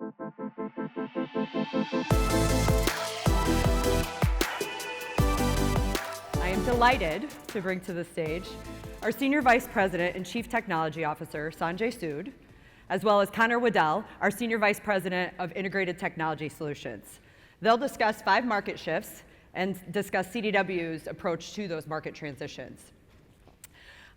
I am delighted to bring to the stage our Senior Vice President and Chief Technology Officer, Sanjay Sood, as well as Conor Waddell, our Senior Vice President of Integrated Technology Solutions. They'll discuss 5 market shifts and discuss CDW's approach to those market transitions.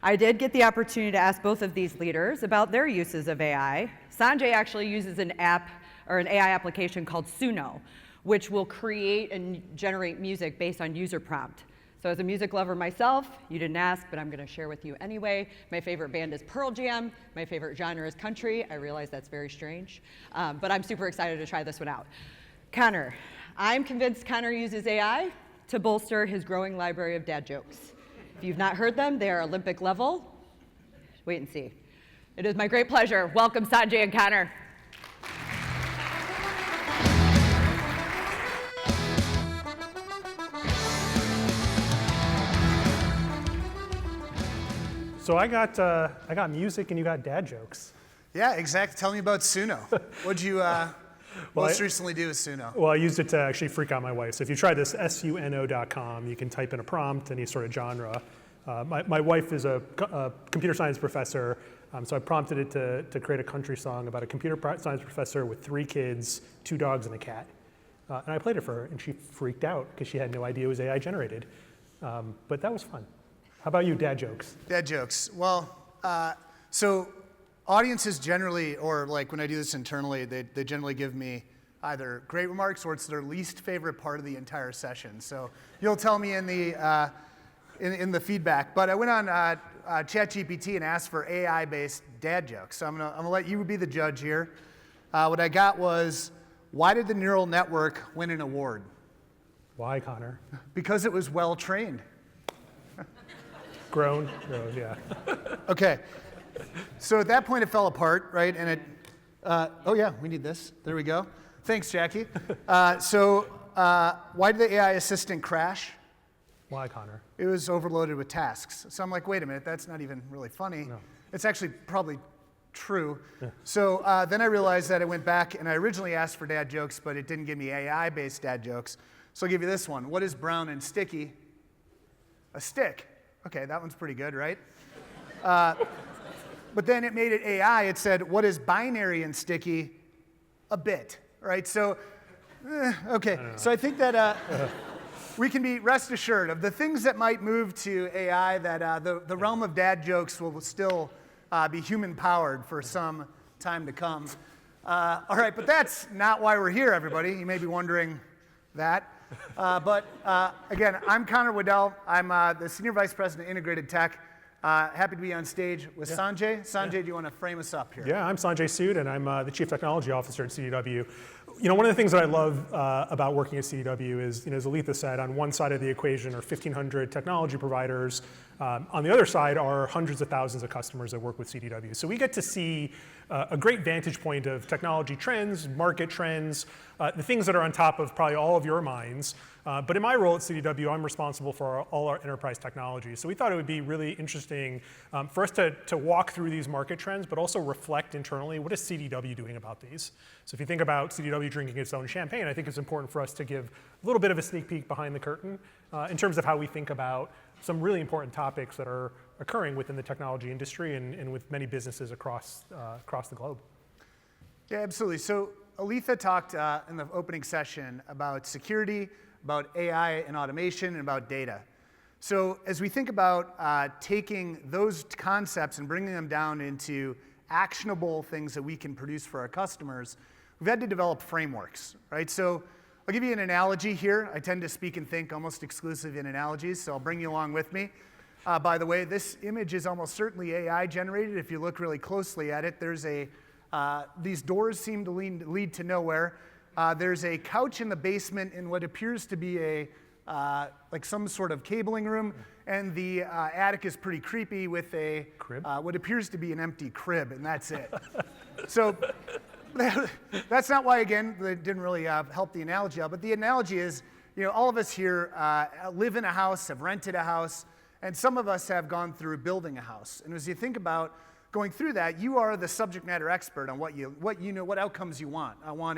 I did get the opportunity to ask both of these leaders about their uses of AI. Sanjay actually uses an app or an AI application called Suno, which will create and generate music based on user prompt. So as a music lover myself, you didn't ask, but I'm going to share with you anyway. My favorite band is Pearl Jam. My favorite genre is country. I realize that's very strange, but I'm super excited to try this one out. Conor, I'm convinced Conor uses AI to bolster his growing library of dad jokes. If you've not heard them, they are Olympic level. Wait and see. It is my great pleasure. Welcome, Sanjay and Conor. So I got music and you got dad jokes. Yeah, exactly. Tell me about Suno. What'd you most recently do with Suno? Well, I used it to actually freak out my wife. So if you try this, suno.com, you can type in a prompt, any sort of genre. My wife is a computer science professor, so I prompted it to create a country song about a computer science professor with 3 kids, 2 dogs, and a cat. And I played it for her, and she freaked out because she had no idea it was AI generated. But that was fun. How about you, dad jokes? Dad jokes. Well, so audiences generally, or like when I do this internally, they generally give me either great remarks or it's their least favorite part of the entire session. So you'll tell me in the feedback. But I went on ChatGPT and asked for AI-based dad jokes. So I'm gonna let you be the judge here. What I got was, why did the neural network win an award? Why, Conor? Because it was well trained. Grown, yeah. Okay, so at that point it fell apart, right? And it, oh yeah, we need this. There we go. Thanks, Jackie. So why did the AI assistant crash? Why, Conor? It was overloaded with tasks. So I'm like, wait a minute, that's not even really funny. No. It's actually probably true. Yeah. So then I realized that I went back and I originally asked for dad jokes, but it didn't give me AI-based dad jokes. So I'll give you this one. What is brown and sticky? A stick. Okay, that one's pretty good, right? But then it made it AI. It said, what is binary and sticky? A bit, right? So, okay. So I think that we can be rest assured of the things that might move to AI, that the realm of dad jokes will still be human-powered for some time to come. All right, but that's not why we're here, everybody. You may be wondering that. But again, I'm Conor Waddell. I'm the Senior Vice President of Integrated Tech. Happy to be on stage with Sanjay. Sanjay, do you want to frame us up here? Yeah, I'm Sanjay Sood, and I'm the Chief Technology Officer at CDW. You know, one of the things that I love about working at CDW is, as Aletha said, on one side of the equation are 1,500 technology providers. On the other side are hundreds of thousands of customers that work with CDW. So we get to see a great vantage point of technology trends, market trends, the things that are on top of probably all of your minds. But in my role at CDW, I'm responsible for all our enterprise technology. So we thought it would be really interesting for us to walk through these market trends, but also reflect internally, what is CDW doing about these? So if you think about CDW drinking its own champagne, I think it's important for us to give a little bit of a sneak peek behind the curtain in terms of how we think about some really important topics that are occurring within the technology industry and with many businesses across the globe. Yeah, absolutely. So Aletha talked in the opening session about security, about AI and automation, and about data. So as we think about taking those concepts and bringing them down into actionable things that we can produce for our customers, we've had to develop frameworks, right? So I'll give you an analogy here. I tend to speak and think almost exclusively in analogies, so I'll bring you along with me. By the way, this image is almost certainly AI generated. If you look really closely at it, there's these doors seem to lead to nowhere. There's a couch in the basement in what appears to be like some sort of cabling room, and the attic is pretty creepy with a what appears to be an empty crib, and that's it. So that's not why, again, that didn't really help the analogy out. But the analogy is, all of us here live in a house, have rented a house, and some of us have gone through building a house. And as you think about going through that, you are the subject matter expert on what outcomes you want. I want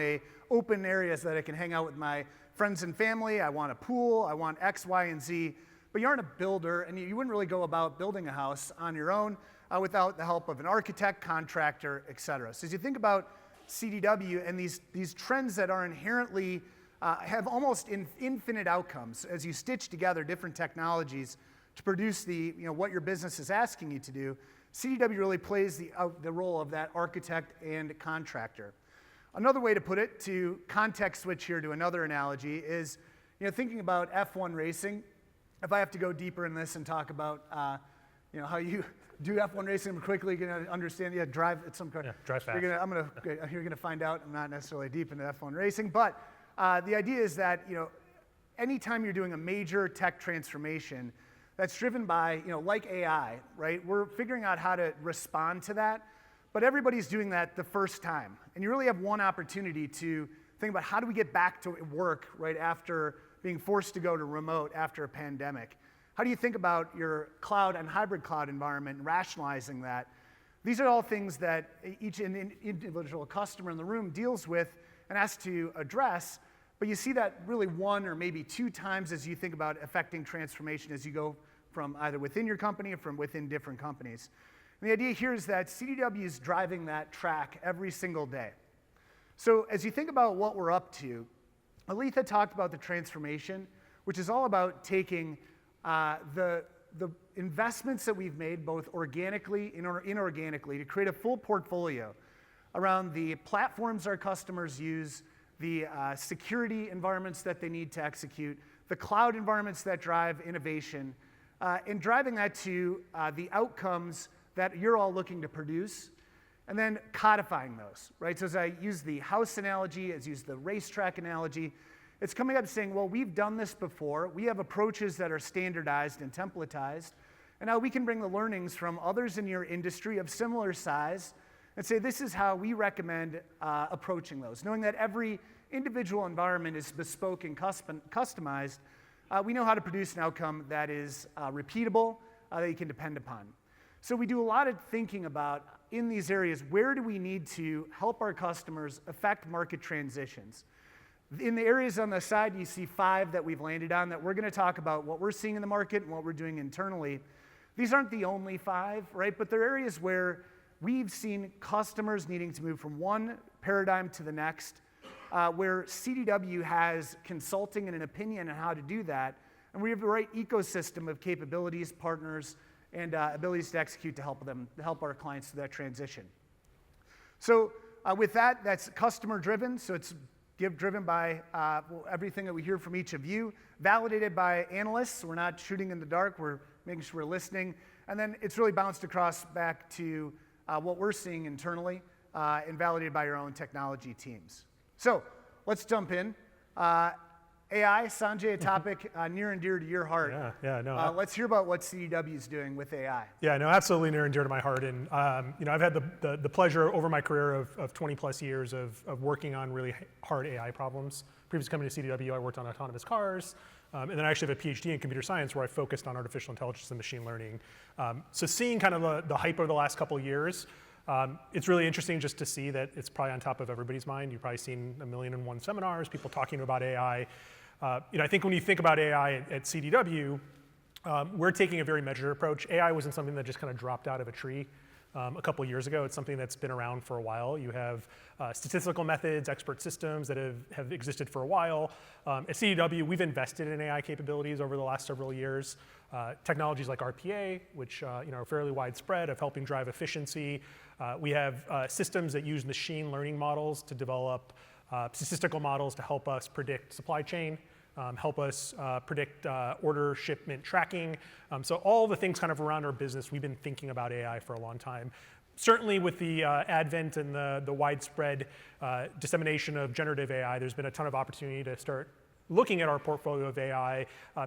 open areas that I can hang out with my friends and family. I want a pool. I want X, Y, and Z. But you aren't a builder, and you wouldn't really go about building a house on your own without the help of an architect, contractor, et cetera. So as you think about CDW and these trends that are inherently have almost infinite outcomes as you stitch together different technologies to produce what your business is asking you to do, CDW really plays the role of that architect and contractor. Another way to put it, to context switch here to another analogy, is thinking about F1 racing. If I have to go deeper in this and talk about how you do F1 racing quickly, you're going to understand. Yeah, drive at some car. Yeah, drive fast. You're going to find out. I'm not necessarily deep into F1 racing, but the idea is that anytime you're doing a major tech transformation that's driven by like AI, right? We're figuring out how to respond to that, but everybody's doing that the first time, and you really have one opportunity to think about how do we get back to work right after being forced to go to remote after a pandemic. How do you think about your cloud and hybrid cloud environment and rationalizing that? These are all things that each individual customer in the room deals with and has to address, but you see that really one or maybe two times as you think about affecting transformation as you go from either within your company or from within different companies. And the idea here is that CDW is driving that track every single day. So as you think about what we're up to, Aletha talked about the transformation, which is all about taking the investments that we've made both organically and inorganically to create a full portfolio around the platforms our customers use, the security environments that they need to execute, the cloud environments that drive innovation, and driving that to the outcomes that you're all looking to produce, and then codifying those, right? So as I use the house analogy, as I use the racetrack analogy, it's coming up saying, well, we've done this before. We have approaches that are standardized and templatized, and now we can bring the learnings from others in your industry of similar size and say, this is how we recommend approaching those. Knowing that every individual environment is bespoke and customized, we know how to produce an outcome that is repeatable, that you can depend upon. So we do a lot of thinking about, in these areas, where do we need to help our customers affect market transitions? In the areas on the side, you see 5 that we've landed on that we're going to talk about what we're seeing in the market and what we're doing internally. These aren't the only 5, right? But they're areas where we've seen customers needing to move from one paradigm to the next, where CDW has consulting and an opinion on how to do that, and we have the right ecosystem of capabilities, partners, and abilities to execute to help our clients through that transition. So with that, that's customer driven, so it's driven by everything that we hear from each of you, validated by analysts. We're not shooting in the dark, we're making sure we're listening, and then it's really bounced across back to what we're seeing internally and validated by your own technology teams. So let's jump in. AI, Sanjay, a topic near and dear to your heart. Let's hear about what CDW is doing with AI. Yeah, no, absolutely near and dear to my heart. And I've had the pleasure over my career of 20 plus years of working on really hard AI problems. Previous coming to CDW, I worked on autonomous cars. And then I actually have a PhD in computer science where I focused on artificial intelligence and machine learning. So seeing kind of the hype over the last couple of years, it's really interesting just to see that it's probably on top of everybody's mind. You've probably seen 1,000,001 seminars, people talking about AI. I think when you think about AI at CDW, we're taking a very measured approach. AI wasn't something that just kind of dropped out of a tree a couple of years ago. It's something that's been around for a while. You have statistical methods, expert systems that have existed for a while. At CDW, we've invested in AI capabilities over the last several years. Technologies like RPA, which are fairly widespread, of helping drive efficiency. We have systems that use machine learning models to develop statistical models to help us predict supply chain, help us predict order shipment tracking. So all the things kind of around our business, we've been thinking about AI for a long time. Certainly with the advent and the widespread dissemination of generative AI, there's been a ton of opportunity to start looking at our portfolio of AI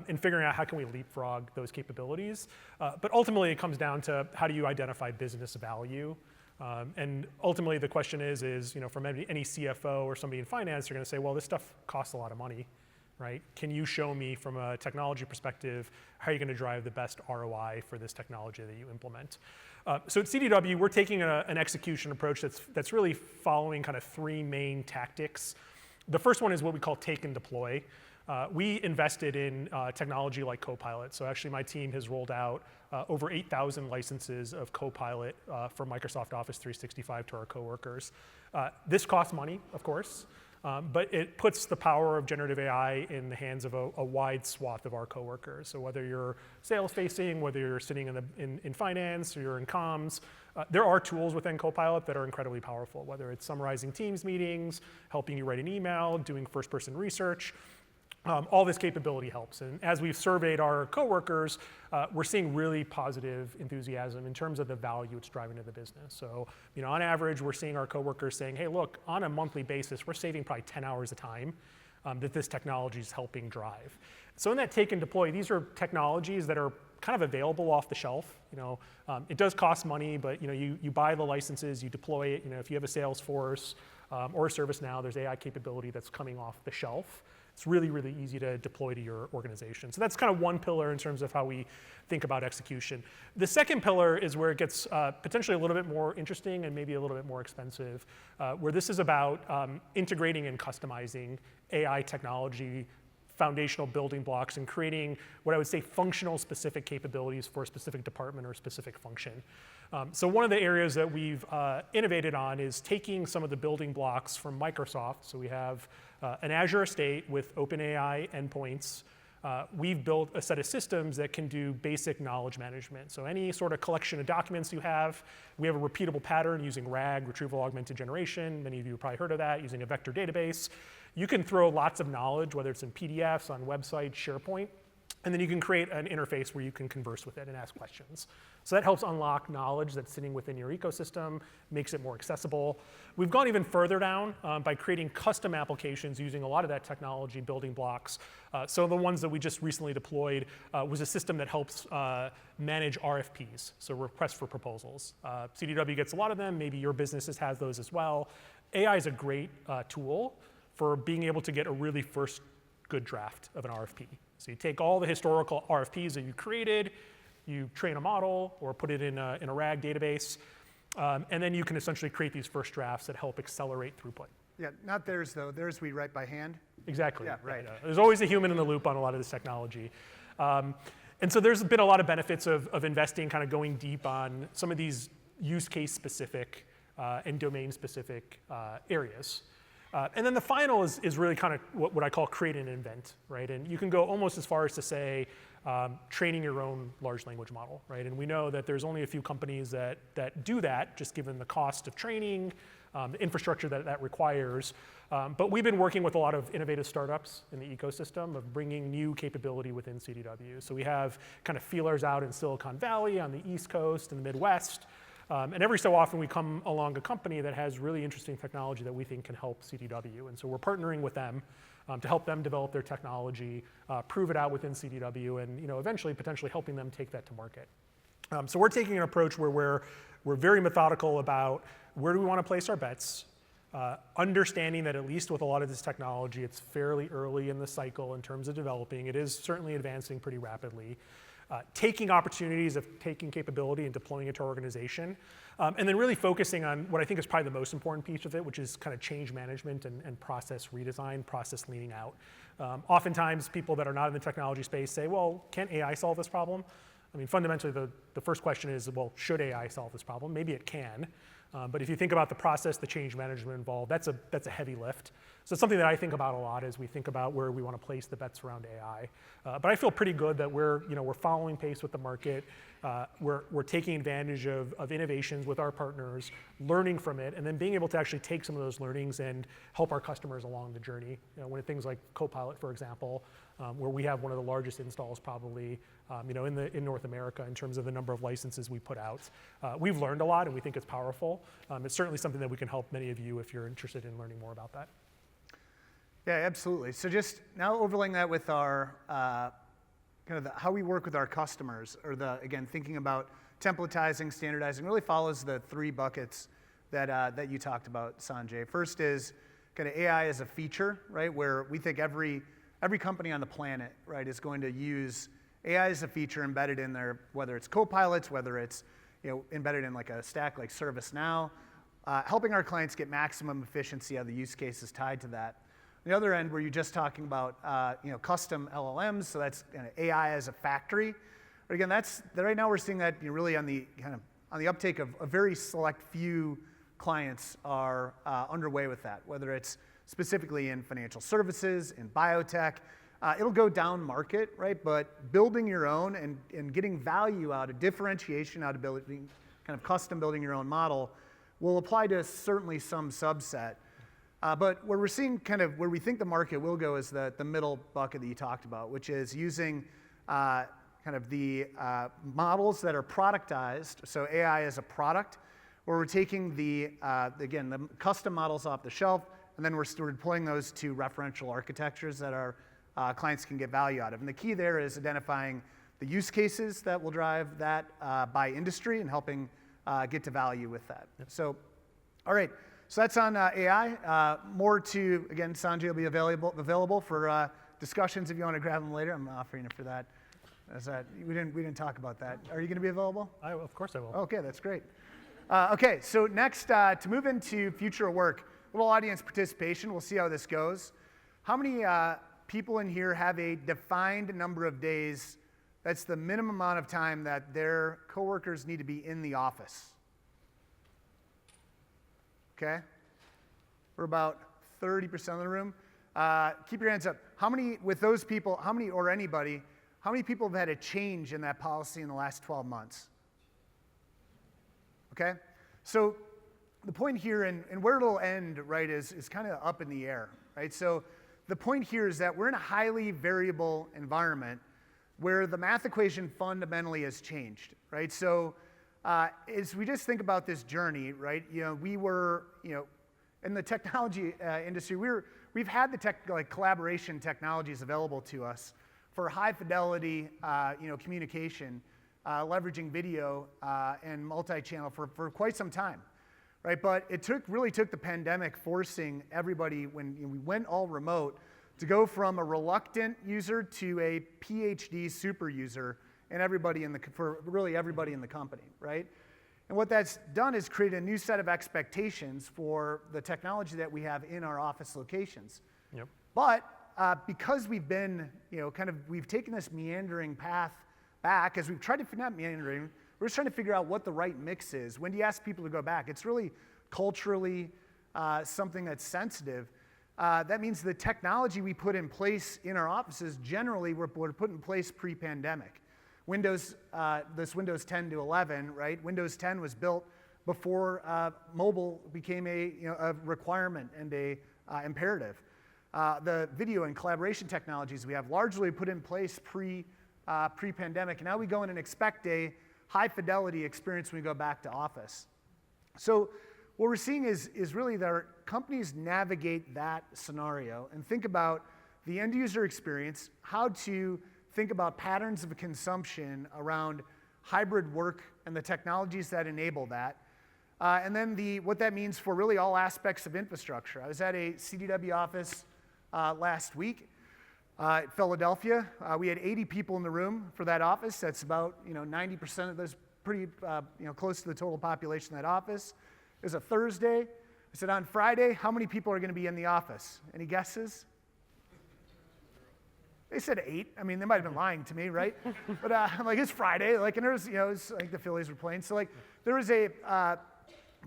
and figuring out how can we leapfrog those capabilities. But ultimately it comes down to how do you identify business value? And ultimately the question is from any CFO or somebody in finance, they're going to say, well, this stuff costs a lot of money. right? Can you show me from a technology perspective, how are you going to drive the best ROI for this technology that you implement? So at CDW, we're taking an execution approach that's really following kind of three main tactics. The first one is what we call take and deploy. We invested in technology like Copilot. So actually my team has rolled out over 8,000 licenses of Copilot for Microsoft Office 365 to our coworkers. This costs money, of course, but it puts the power of generative AI in the hands of a wide swath of our coworkers. So whether you're sales facing, whether you're sitting in finance or you're in comms, there are tools within Copilot that are incredibly powerful, whether it's summarizing Teams meetings, helping you write an email, doing first-person research. All this capability helps. And as we've surveyed our coworkers, we're seeing really positive enthusiasm in terms of the value it's driving to the business. So, on average, we're seeing our coworkers saying, hey, look, on a monthly basis, we're saving probably 10 hours of time that this technology is helping drive. So in that take and deploy, these are technologies that are kind of available off the shelf. It does cost money, but you buy the licenses, you deploy it. If you have a Salesforce or a ServiceNow, there's AI capability that's coming off the shelf. It's really, really easy to deploy to your organization. So that's kind of one pillar in terms of how we think about execution. The second pillar is where it gets potentially a little bit more interesting and maybe a little bit more expensive, where this is about integrating and customizing AI technology, foundational building blocks, and creating what I would say functional specific capabilities for a specific department or specific function. So one of the areas that we've innovated on is taking some of the building blocks from Microsoft. So we have an Azure estate with OpenAI endpoints. We've built a set of systems that can do basic knowledge management. So any sort of collection of documents you have, we have a repeatable pattern using RAG, retrieval augmented generation. Many of you have probably heard of that, using a vector database. You can throw lots of knowledge, whether it's in PDFs, on websites, SharePoint, and then you can create an interface where you can converse with it and ask questions. So that helps unlock knowledge that's sitting within your ecosystem, makes it more accessible. We've gone even further down by creating custom applications using a lot of that technology building blocks. So the ones that we just recently deployed was a system that helps manage RFPs, so requests for proposals. CDW gets a lot of them. Maybe your businesses has those as well. AI is a great tool for being able to get a really first good draft of an RFP. So you take all the historical RFPs that you created, you train a model or put it in a RAG database, and then you can essentially create these first drafts that help accelerate throughput. Yeah, not theirs though. Theirs we write by hand. Exactly. Yeah, right. There's always a human in the loop on a lot of this technology. And so there's been a lot of benefits of investing, kind of going deep on some of these use case specific and domain specific areas. And then the final is really kind of what I call create and invent, right? And you can go almost as far as to say training your own large language model, right? And we know that there's only a few companies that do that, just given the cost of training, the infrastructure that requires. But we've been working with a lot of innovative startups in the ecosystem of bringing new capability within CDW. So we have kind of feelers out in Silicon Valley, on the East Coast, in the Midwest. And every so often we come along a company that has really interesting technology that we think can help CDW. And so we're partnering with them to help them develop their technology, prove it out within CDW, and eventually potentially helping them take that to market. So we're taking an approach where we're very methodical about where do we want to place our bets, understanding that at least with a lot of this technology, it's fairly early in the cycle in terms of developing. It is certainly advancing pretty rapidly. Taking opportunities of taking capability and deploying it to our organization, and then really focusing on what I think is probably the most important piece of it, which is kind of change management and process redesign, process leaning out. Oftentimes, people that are not in the technology space say, well, can't AI solve this problem? I mean, fundamentally, the first question is, well, should AI solve this problem? Maybe it can. But if you think about the process, the change management involved, that's a heavy lift. So it's something that I think about a lot as we think about where we want to place the bets around AI. But I feel pretty good that we're following pace with the market. We're taking advantage of innovations with our partners, learning from it, and then being able to actually take some of those learnings and help our customers along the journey. When things like Copilot, for example, where we have one of the largest installs probably in North America in terms of the number of licenses we put out. We've learned a lot and we think it's powerful. It's certainly something that we can help many of you if you're interested in learning more about that. Yeah, absolutely. So just now overlaying that with our how we work with our customers, or again thinking about templatizing, standardizing, really follows the three buckets that you talked about, Sanjay. First is kind of AI as a feature, right? Where we think every every company on the planet, right, is going to use AI as a feature embedded in their, whether it's co-pilots, whether it's embedded in like a stack like ServiceNow, helping our clients get maximum efficiency out of the use cases tied to that. On the other end, where you're just talking about custom LLMs, so that's AI as a factory. But again, right now we're seeing that really on the uptake of a very select few clients are underway with that, whether it's specifically in financial services, in biotech. It'll go down market, right? But building your own and getting value out of differentiation out of building, kind of custom building your own model will apply to certainly some subset. But where we're seeing where we think the market will go is the middle bucket that you talked about, which is using the models that are productized, so AI as a product, where we're taking the custom models off the shelf, and then we're deploying those to referential architectures that our clients can get value out of. And the key there is identifying the use cases that will drive that by industry and helping get to value with that. Yep. So, all right. So that's on AI. More to, again, Sanjay will be available for discussions if you want to grab them later. I'm offering it for that. We didn't talk about that. Are you going to be available? Of course I will. Okay, that's great. Okay, so next, to move into future of work, a little audience participation. We'll see how this goes. How many people in here have a defined number of days that's the minimum amount of time that their coworkers need to be in the office? Okay, we're about 30% of the room. Keep your hands up. How many, with those people, how many people have had a change in that policy in the last 12 months? Okay, so the point here and where it'll end, right, is kind of up in the air, right? So the point here is that we're in a highly variable environment where the math equation fundamentally has changed, right? So as we just think about this journey, right? We were, in the technology industry, we've had the collaboration technologies available to us for high fidelity, communication, leveraging video and multi-channel for quite some time, right? But it really took the pandemic forcing everybody, when we went all remote, to go from a reluctant user to a PhD super user, and for really everybody in the company, right? And what that's done is create a new set of expectations for the technology that we have in our office locations. Yep. But because we've been, we've taken this meandering path back, as we've tried to, not meandering, we're just trying to figure out what the right mix is. When do you ask people to go back? It's really culturally something that's sensitive. That means the technology we put in place in our offices generally were put in place pre-pandemic. Windows 10 to 11, right? Windows 10 was built before mobile became a requirement and a imperative. The video and collaboration technologies we have largely put in place pre-pandemic, and now we go in and expect a high fidelity experience when we go back to office. So what we're seeing is really that companies navigate that scenario and think about the end user experience, how to think about patterns of consumption around hybrid work and the technologies that enable that. And then what that means for really all aspects of infrastructure. I was at a CDW office last week at Philadelphia. We had 80 people in the room for that office. That's about 90% of those, pretty close to the total population of that office. It was a Thursday. I said, on Friday, how many people are going to be in the office? Any guesses? They said 8. I mean, they might have been lying to me, right? But I'm like, it's Friday. Like, and there was, it's like the Phillies were playing. So like, there was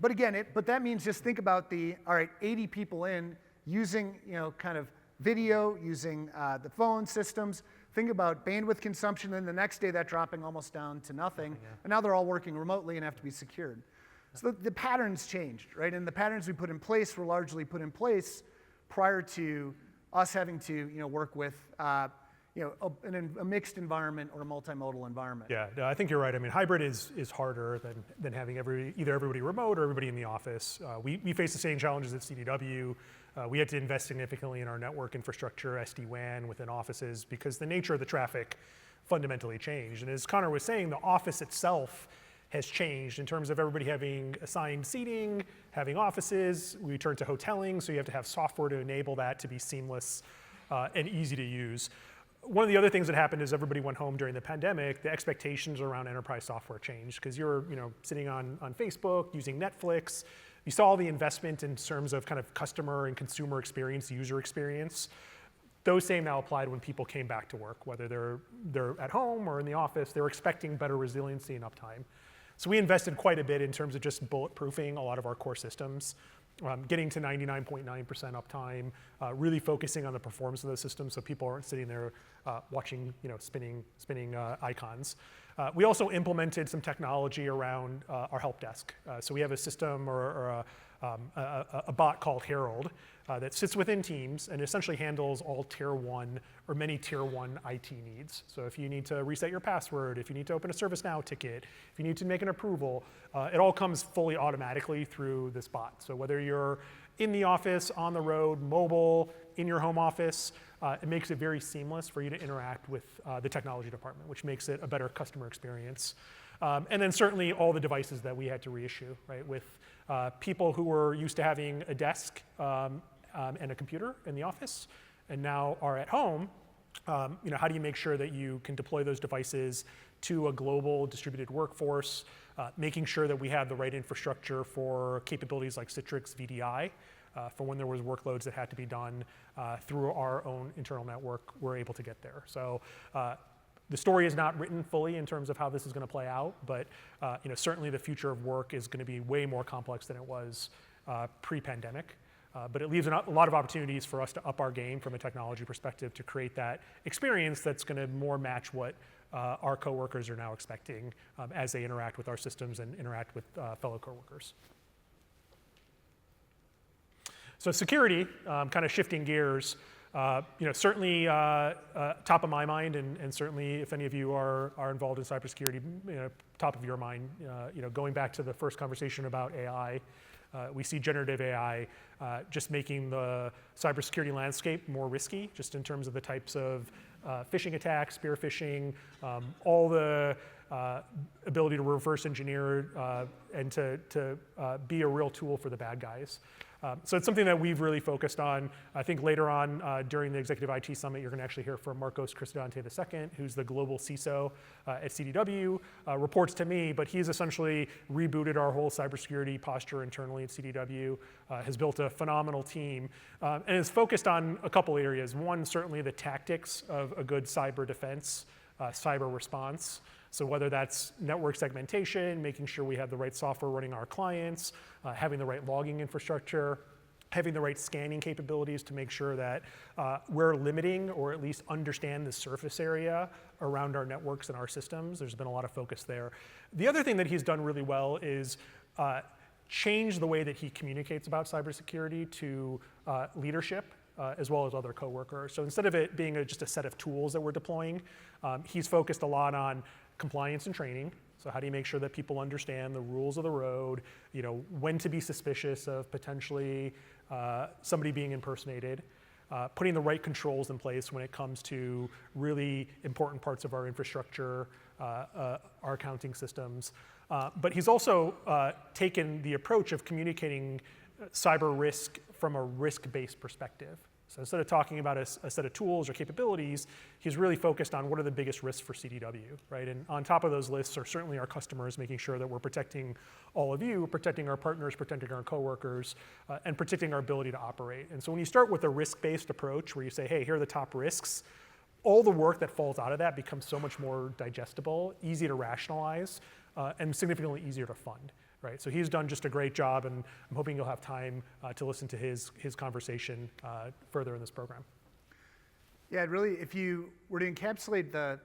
but again, but that means just think about 80 people in using, kind of video, using the phone systems. Think about bandwidth consumption, and the next day that dropping almost down to nothing. Yeah. And now they're all working remotely and have to be secured. So the patterns changed, right? And the patterns we put in place were largely put in place prior to us having to, work with, a mixed environment or a multimodal environment. Yeah, no, I think you're right. I mean, hybrid is harder than having either everybody remote or everybody in the office. We face the same challenges at CDW. We had to invest significantly in our network infrastructure, SD-WAN within offices, because the nature of the traffic fundamentally changed. And as Conor was saying, the office itself has changed in terms of everybody having assigned seating, having offices. We turned to hoteling, so you have to have software to enable that to be seamless. and easy to use. One of the other things that happened is everybody went home during the pandemic. The expectations around enterprise software changed because you're sitting on Facebook, using Netflix. You saw all the investment in terms of kind of customer and consumer experience, user experience. Those same now applied when people came back to work, whether they're at home or in the office. They were expecting better resiliency and uptime. So we invested quite a bit in terms of just bulletproofing a lot of our core systems, getting to 99.9% uptime, really focusing on the performance of those systems so people aren't sitting there watching spinning icons. We also implemented some technology around our help desk. So we have a system or a bot called Herald that sits within Teams and essentially handles all tier 1 or many tier 1 IT needs. So if you need to reset your password, if you need to open a ServiceNow ticket, if you need to make an approval, it all comes fully automatically through this bot. So whether you're in the office, on the road, mobile, in your home office, it makes it very seamless for you to interact with the technology department, which makes it a better customer experience. And then certainly all the devices that we had to reissue, right? With people who were used to having a desk and a computer in the office and now are at home, how do you make sure that you can deploy those devices to a global distributed workforce, making sure that we have the right infrastructure for capabilities like Citrix VDI, for when there was workloads that had to be done through our own internal network, we're able to get there. So the story is not written fully in terms of how this is going to play out, but certainly the future of work is going to be way more complex than it was pre-pandemic. But it leaves a lot of opportunities for us to up our game from a technology perspective to create that experience that's going to more match what our coworkers are now expecting as they interact with our systems and interact with fellow coworkers. So security, kind of shifting gears, certainly top of my mind, and certainly if any of you are involved in cybersecurity, top of your mind. Going back to the first conversation about AI, we see generative AI just making the cybersecurity landscape more risky, just in terms of the types of phishing attacks, spear phishing, all the ability to reverse engineer and to be a real tool for the bad guys. So it's something that we've really focused on. I think later on during the Executive IT Summit, you're going to actually hear from Marcos Cristante II, who's the global CISO at CDW, reports to me, but he's essentially rebooted our whole cybersecurity posture internally at CDW, has built a phenomenal team, and is focused on a couple areas. One, certainly the tactics of a good cyber defense, cyber response. So whether that's network segmentation, making sure we have the right software running our clients, having the right logging infrastructure, having the right scanning capabilities to make sure that we're limiting or at least understand the surface area around our networks and our systems. There's been a lot of focus there. The other thing that he's done really well is change the way that he communicates about cybersecurity to leadership, as well as other coworkers. So instead of it being just a set of tools that we're deploying, he's focused a lot on compliance and training. So how do you make sure that people understand the rules of the road, when to be suspicious of potentially somebody being impersonated, putting the right controls in place when it comes to really important parts of our infrastructure, our accounting systems. But he's also taken the approach of communicating cyber risk from a risk-based perspective. So instead of talking about a set of tools or capabilities, he's really focused on what are the biggest risks for CDW, right? And on top of those lists are certainly our customers, making sure that we're protecting all of you, protecting our partners, protecting our coworkers, and protecting our ability to operate. And so when you start with a risk-based approach where you say, hey, here are the top risks, all the work that falls out of that becomes so much more digestible, easy to rationalize, and significantly easier to fund. Right, so he's done just a great job, and I'm hoping you'll have time to listen to his conversation further in this program. Yeah, really, if you were to encapsulate the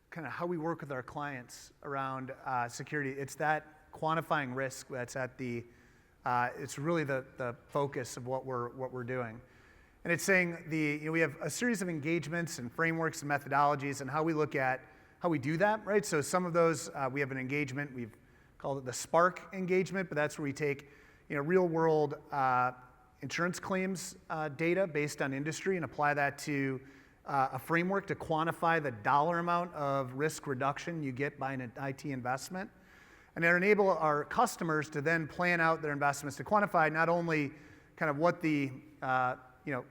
kind of how we work with our clients around security, it's that quantifying risk that's at it's really the focus of what we're doing. And it's saying we have a series of engagements and frameworks and methodologies and how we look at how we do that, right? So some of those, we have an engagement, we've called it the Spark engagement, but that's where we take real world insurance claims data based on industry and apply that to a framework to quantify the dollar amount of risk reduction you get by an IT investment. And then enable our customers to then plan out their investments to quantify not only kind of what the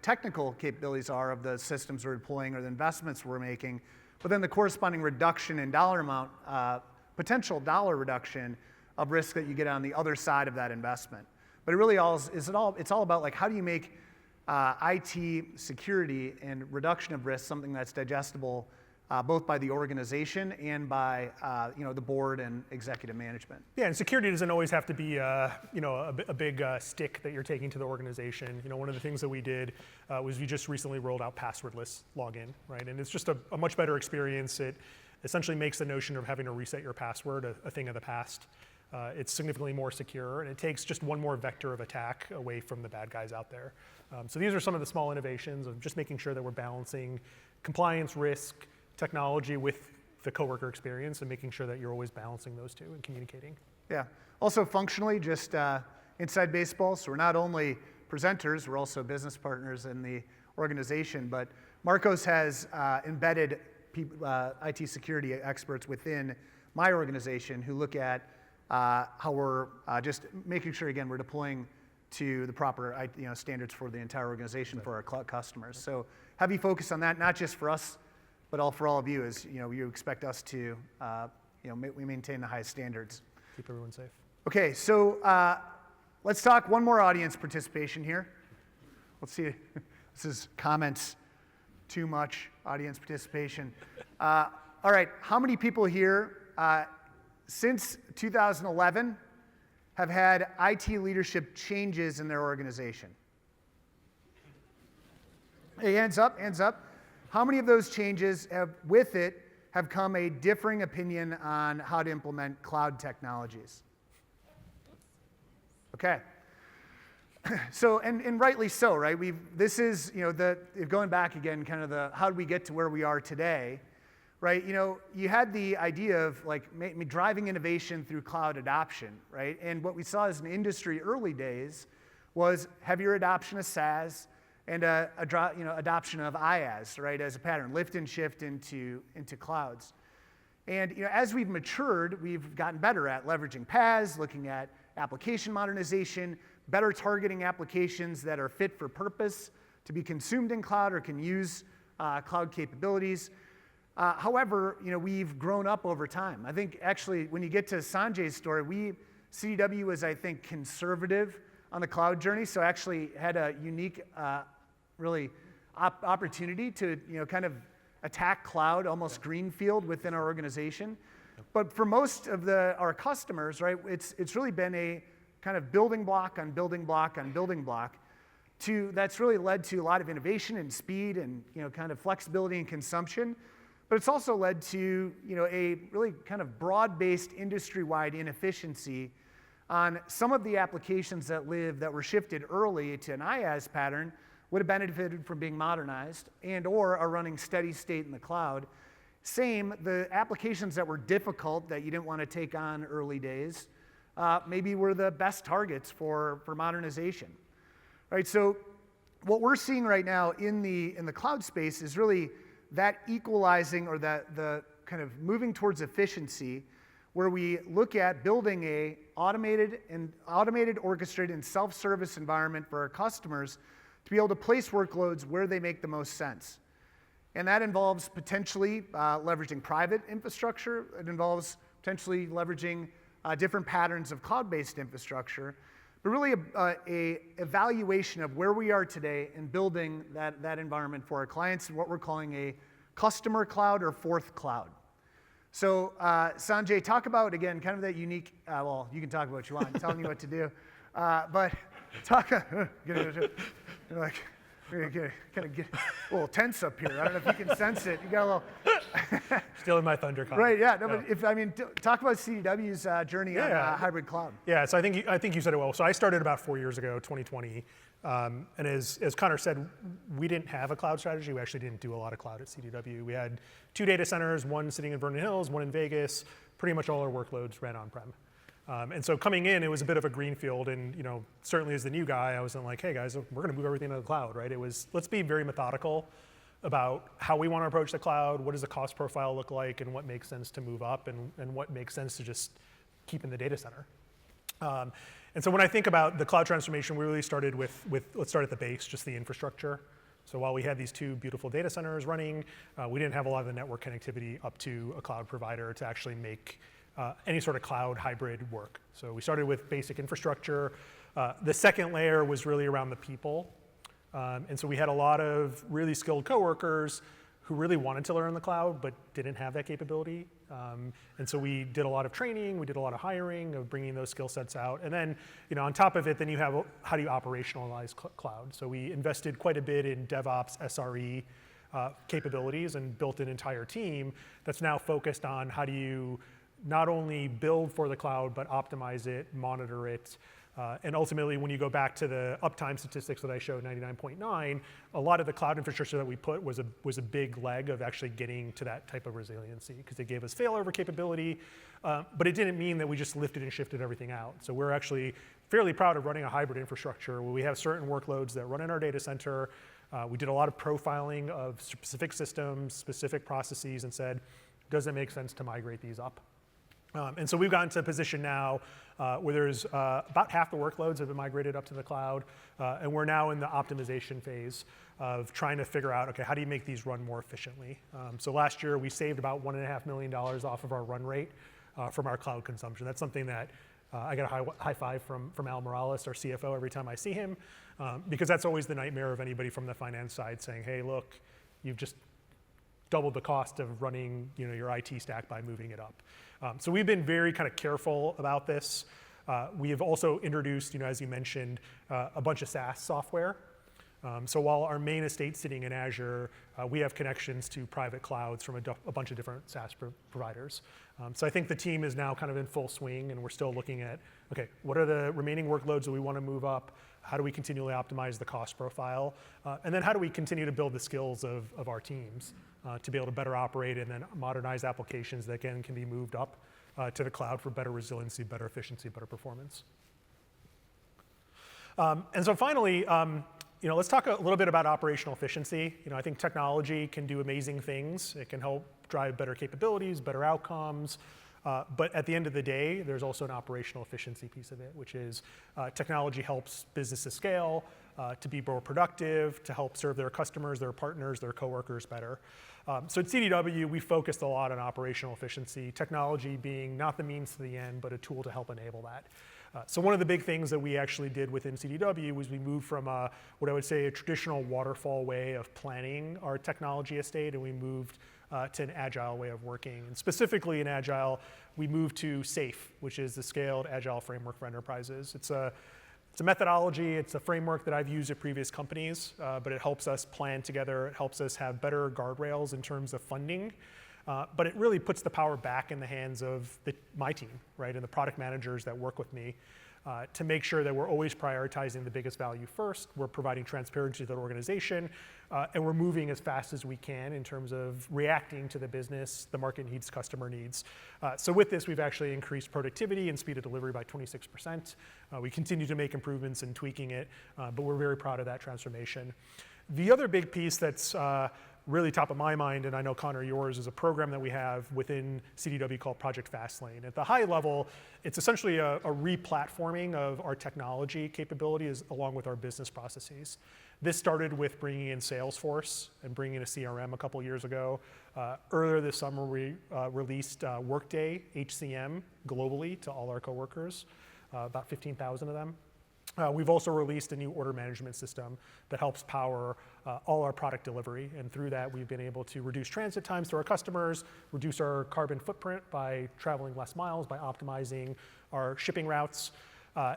technical capabilities are of the systems we're deploying or the investments we're making, but then the corresponding reduction in dollar amount, potential dollar reduction of risk that you get on the other side of that investment. But it really it's all about like how do you make IT security and reduction of risk something that's digestible both by the organization and by the board and executive management. Yeah, and security doesn't always have to be a big stick that you're taking to the organization. One of the things that we did was we just recently rolled out passwordless login, right? And it's just a much better experience. It essentially makes the notion of having to reset your password a thing of the past. It's significantly more secure, and it takes just one more vector of attack away from the bad guys out there. So these are some of the small innovations of just making sure that we're balancing compliance, risk, technology with the coworker experience, and making sure that you're always balancing those two and communicating. Yeah. Also functionally, just inside baseball, so we're not only presenters, we're also business partners in the organization, but Marcos has embedded IT security experts within my organization who look at how we're just making sure, again, we're deploying to the proper standards for the entire organization for our customers. So heavy focus on that, not just for us, but for all of you, as you expect us to we maintain the highest standards. Keep everyone safe. Okay, so let's talk one more audience participation here. Let's see, this is comments, too much audience participation. All right, how many people here since 2011 have had IT leadership changes in their organization? Hey, hands up, hands up. How many of those changes have come a differing opinion on how to implement cloud technologies? Okay. So, and rightly so, right? This is, going back again, kind of how did we get to where we are today, right? You had the idea of driving innovation through cloud adoption, right? And what we saw as an industry early days was heavier adoption of SaaS and adoption of IaaS, right, as a pattern, lift and shift into clouds. And as we've matured, we've gotten better at leveraging PaaS, looking at application modernization, better targeting applications that are fit for purpose to be consumed in cloud or can use cloud capabilities. However, we've grown up over time. I think actually when you get to Sanjay's story, CDW was, I think, conservative on the cloud journey, so actually had a unique really opportunity to kind of attack cloud, almost greenfield within our organization. But for most of our customers, right, it's really been a kind of building block on building block on building block that's really led to a lot of innovation and speed and kind of flexibility and consumption. But it's also led to a really kind of broad-based industry-wide inefficiency on some of the applications that were shifted early to an IaaS pattern would have benefited from being modernized and or are running steady state in the cloud. Same, the applications that were difficult that you didn't want to take on early days maybe were the best targets for modernization. Right, so what we're seeing right now in the cloud space is really that equalizing or the kind of moving towards efficiency, where we look at building a automated, orchestrated, and self-service environment for our customers to be able to place workloads where they make the most sense. And that involves potentially leveraging private infrastructure. It involves potentially leveraging different patterns of cloud-based infrastructure, but really a evaluation of where we are today and building that environment for our clients, what we're calling a customer cloud or fourth cloud. So Sanjay, talk about, again, kind of that unique, well, you can talk about what you want, I'm telling you what to do, but talk, like, kind of get a little tense up here. I don't know if you can sense it. You got a little... Stealing my thunder, Conor. Right, yeah. No, but talk about CDW's journey on hybrid cloud. Yeah, so I think you said it well. So I started about 4 years ago, 2020. And as Conor said, we didn't have a cloud strategy. We actually didn't do a lot of cloud at CDW. We had 2 data centers, one sitting in Vernon Hills, one in Vegas. Pretty much all our workloads ran on-prem. And so coming in, it was a bit of a greenfield, and certainly as the new guy, I wasn't like, hey guys, we're going to move everything to the cloud, right? It was, let's be very methodical about how we want to approach the cloud, what does the cost profile look like, and what makes sense to move up, and what makes sense to just keep in the data center. And so when I think about the cloud transformation, we really started with let's start at the base, just the infrastructure. So while we had these 2 beautiful data centers running, we didn't have a lot of the network connectivity up to a cloud provider to actually make any sort of cloud hybrid work. So we started with basic infrastructure. The second layer was really around the people. And so we had a lot of really skilled coworkers who really wanted to learn the cloud but didn't have that capability. And so we did a lot of training, we did a lot of hiring of bringing those skill sets out. And then, on top of it, then you have how do you operationalize cloud? So we invested quite a bit in DevOps, SRE capabilities and built an entire team that's now focused on how do you not only build for the cloud, but optimize it, monitor it. And ultimately, when you go back to the uptime statistics that I showed, 99.9, a lot of the cloud infrastructure that we put was a big leg of actually getting to that type of resiliency, because it gave us failover capability, but it didn't mean that we just lifted and shifted everything out. So we're actually fairly proud of running a hybrid infrastructure where we have certain workloads that run in our data center. We did a lot of profiling of specific systems, specific processes, and said, does it make sense to migrate these up? And so we've gotten to a position now where there's about half the workloads have been migrated up to the cloud, and we're now in the optimization phase of trying to figure out, okay, how do you make these run more efficiently? So last year we saved about $1.5 million off of our run rate from our cloud consumption. That's something that I get a high five from Al Morales, our CFO, every time I see him, because that's always the nightmare of anybody from the finance side saying, hey, look, you've just doubled the cost of running your IT stack by moving it up. So we've been very kind of careful about this. We have also introduced, as you mentioned, a bunch of SaaS software. So while our main estate's sitting in Azure, we have connections to private clouds from a bunch of different SaaS providers. So I think the team is now kind of in full swing, and we're still looking at, okay, what are the remaining workloads that we want to move up? How do we continually optimize the cost profile? And then how do we continue to build the skills of our teams to be able to better operate and then modernize applications that again can be moved up to the cloud for better resiliency, better efficiency, better performance. And so finally, let's talk a little bit about operational efficiency. I think technology can do amazing things. It can help drive better capabilities, better outcomes. But at the end of the day, there's also an operational efficiency piece of it, which is technology helps businesses scale, to be more productive, to help serve their customers, their partners, their coworkers better. So at CDW, we focused a lot on operational efficiency, technology being not the means to the end, but a tool to help enable that. So one of the big things that we actually did within CDW was we moved from what I would say a traditional waterfall way of planning our technology estate, and we moved to an agile way of working. And specifically in agile, we moved to SAFE, which is the Scaled Agile Framework for Enterprises. It's a methodology, it's a framework that I've used at previous companies, but it helps us plan together, it helps us have better guardrails in terms of funding, but it really puts the power back in the hands of my team, right, and the product managers that work with me to make sure that we're always prioritizing the biggest value first, we're providing transparency to the organization, and we're moving as fast as we can in terms of reacting to the business, the market needs, customer needs. So with this, we've actually increased productivity and speed of delivery by 26%. We continue to make improvements and tweaking it, but we're very proud of that transformation. The other big piece that's really top of my mind, and I know Conor yours, is a program that we have within CDW called Project Fastlane. At the high level, it's essentially a re-platforming of our technology capabilities along with our business processes. This started with bringing in Salesforce and bringing in a CRM a couple years ago. Earlier this summer, we released Workday HCM globally to all our coworkers, about 15,000 of them. We've also released a new order management system that helps power all our product delivery, and through that we've been able to reduce transit times to our customers, reduce our carbon footprint by traveling less miles, by optimizing our shipping routes,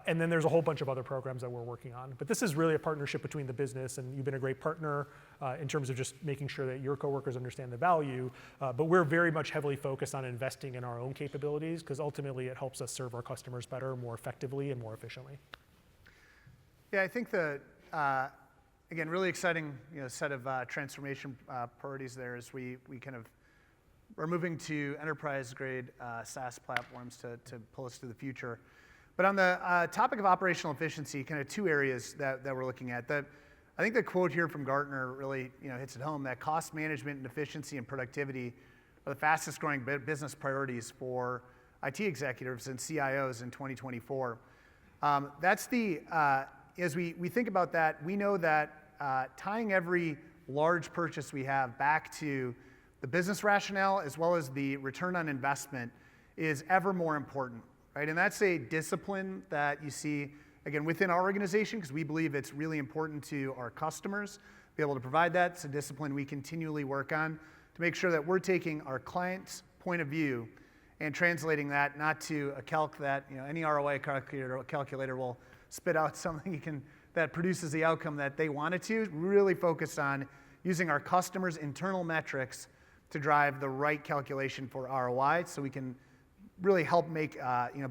and then there's a whole bunch of other programs that we're working on. But this is really a partnership between the business, and you've been a great partner in terms of just making sure that your coworkers understand the value, but we're very much heavily focused on investing in our own capabilities because ultimately it helps us serve our customers better, more effectively, and more efficiently. Yeah, I think again, really exciting set of transformation priorities there as we're moving to enterprise-grade SaaS platforms to pull us to the future. But on the topic of operational efficiency, kind of two areas that we're looking at. I think the quote here from Gartner really hits it home, that cost management and efficiency and productivity are the fastest growing business priorities for IT executives and CIOs in 2024. As we think about that, we know that tying every large purchase we have back to the business rationale as well as the return on investment is ever more important, right? And that's a discipline that you see, again, within our organization, because we believe it's really important to our customers be able to provide that. It's a discipline we continually work on to make sure that we're taking our client's point of view and translating that not to a calc that any ROI calculator will spit out something that produces the outcome that they want it to. Really focus on using our customers' internal metrics to drive the right calculation for ROI, so we can really help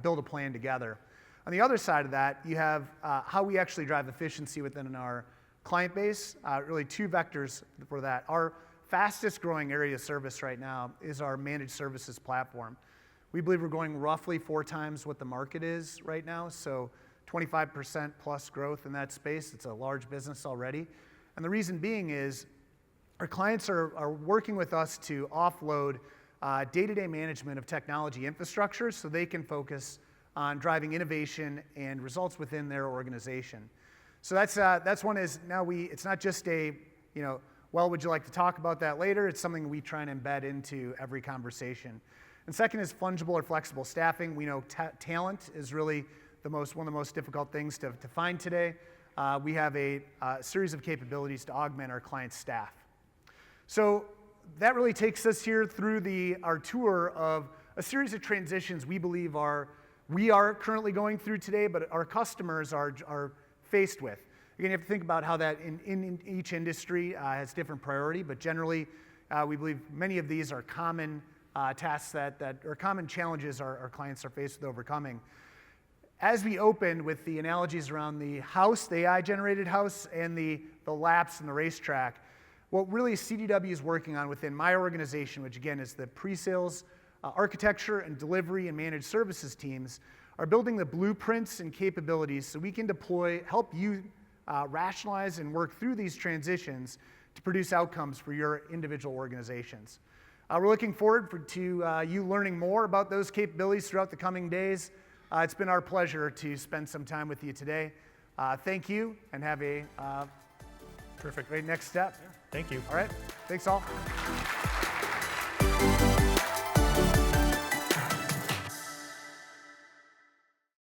build a plan together. On the other side of that, you have how we actually drive efficiency within our client base. Really two vectors for that. Our fastest growing area of service right now is our managed services platform. We believe we're going roughly 4 times what the market is right now, so 25% plus growth in that space. It's a large business already. And the reason being is our clients are working with us to offload day-to-day management of technology infrastructure so they can focus on driving innovation and results within their organization. So that's one is now it's not just well, would you like to talk about that later? It's something we try and embed into every conversation. And second is fungible or flexible staffing. We know talent is really one of the most difficult things to find today. We have a series of capabilities to augment our clients' staff. So that really takes us here through our tour of a series of transitions we believe we are currently going through today, but our customers are faced with. Again, you have to think about how that in each industry has different priority, but generally we believe many of these are common tasks or common challenges our clients are faced with overcoming. As we opened with the analogies around the house, the AI-generated house, and the laps and the racetrack, what really CDW is working on within my organization, which again is the pre-sales, architecture, and delivery and managed services teams, are building the blueprints and capabilities so we can help you rationalize and work through these transitions to produce outcomes for your individual organizations. We're looking forward to you learning more about those capabilities throughout the coming days. It's been our pleasure to spend some time with you today. Thank you, and have a Terrific. great next step. Thank you. All right. Thanks all.